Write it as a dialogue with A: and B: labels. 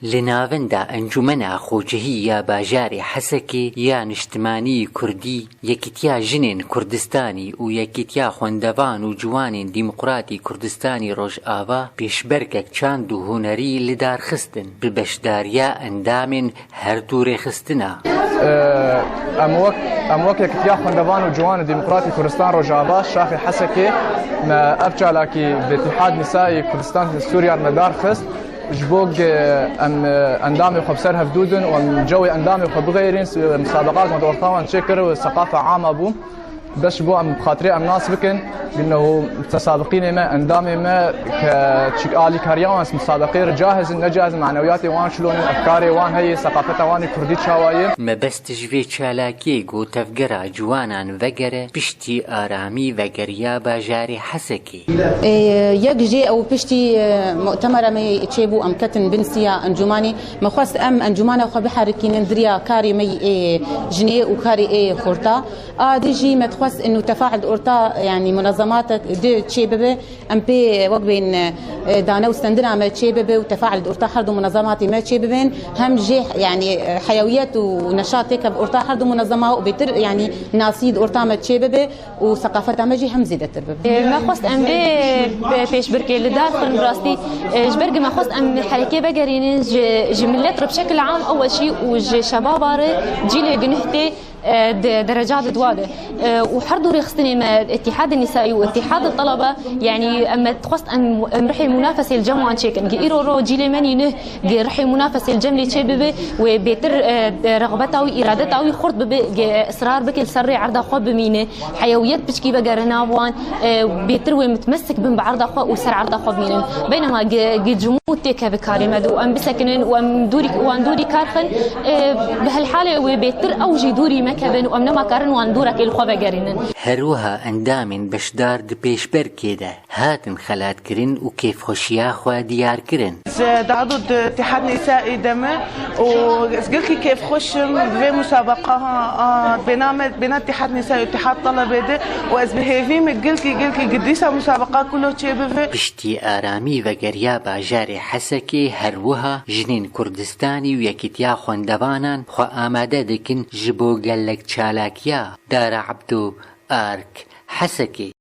A: لناوندا انجمنا خوجهی یا باجاری حسکی یا نیشتمانی کردی یکیتیا جنین کردستانی و یکیتیا خوندوان و جوانین دیمقراطی کردستانی روجاوا پیشبرگک چند و هنری لدار خستن ببشداریا اندام هر دور خستنا
B: ام وقت یکیتیا خوندوان و جوان دیمقراطی کردستان روجاوا شاخي حسکی ما افجع لكي باتحاد نسائي كردستان سوريا المدار خست جبوق اندامي خو بسرها فدودن وجوي اندامي خو بغيرين مسابقات متورطه شكر والثقافه عامه بو بس بو ام بخاطري ام ناس بكن انه متسابقين ما اندامي ما كالي كاريان مسابقين جاهز نجاز معنوياتي وان شلون افكاري وان هي ثقافتها وان كردي شوايه
A: ما بس تجوي چالاكي گو تفگرا جوانان وگره پشتی آرامی وگریا باجاری حسکی
C: يك جي او بشتي مؤتمر ما تشيبو ام كتن بنسيا انجماني ما خواست ام انجمانه خو بحركين دريا كاري مي جنيه وكاري خورتا دي جي ما تخواست انه تفاعل اورتا يعني منظمات دي تشيبه ام بي وقبين دانا وستندنا ما تشيبه وتفاعل اورتا حردو منظمات ما تشيبه هم جي يعني حيويات ونشاط هيك اورتا حردو منظمه وبيتر يعني ناسيد اورتا ما تشيبه وثقافتها ما جي هم زيدت
D: ما خواست ام بي پیش برکه لداخل براستي جبرق ما خواست ام حركه بقرين جملات بشكل عام اول شيء وج شباب جيل جنهتي درجات دواده وحردوا رخصتني ما الاتحاد النسائي واتحاد الطلبه يعني اما تخص ان رحي منافسه الجمع شيكن جيرو رو جيلي ماني نه رحي منافسه الجملي شباب وبيتر رغبته وارادته وخرط اصرار بك السري عرضه خو بمينه حيويات بشكي بقرنا وان بيتر ومتمسك بن بعرضه خو وسر عرضه خو بمينه بينما جمود تك بكارمه وام بسكنن وام دوري كارخن بهالحاله وبيتر اوجي دوري مكبن وامنما كارن واندورك الخوبه جارين
A: هروها اندامن بشدار دبيش بركيده هاتن خلات كرين وكيف خوشيا خوا ديار كرين
E: عضو اتحاد نسائي دمه وقلت كيف خوشم في مسابقه بين اتحاد نسائي واتحاد طلبه ده وازبهيفي قلت قديسه مسابقه كله شيء
A: بشتي آرامی وگریا باجاری حسکی هروها جنین کردستانی و یکیتیا خوندوانان خو آماده دکن جبو گلک چالاکیا دار عبدو آرک حسکی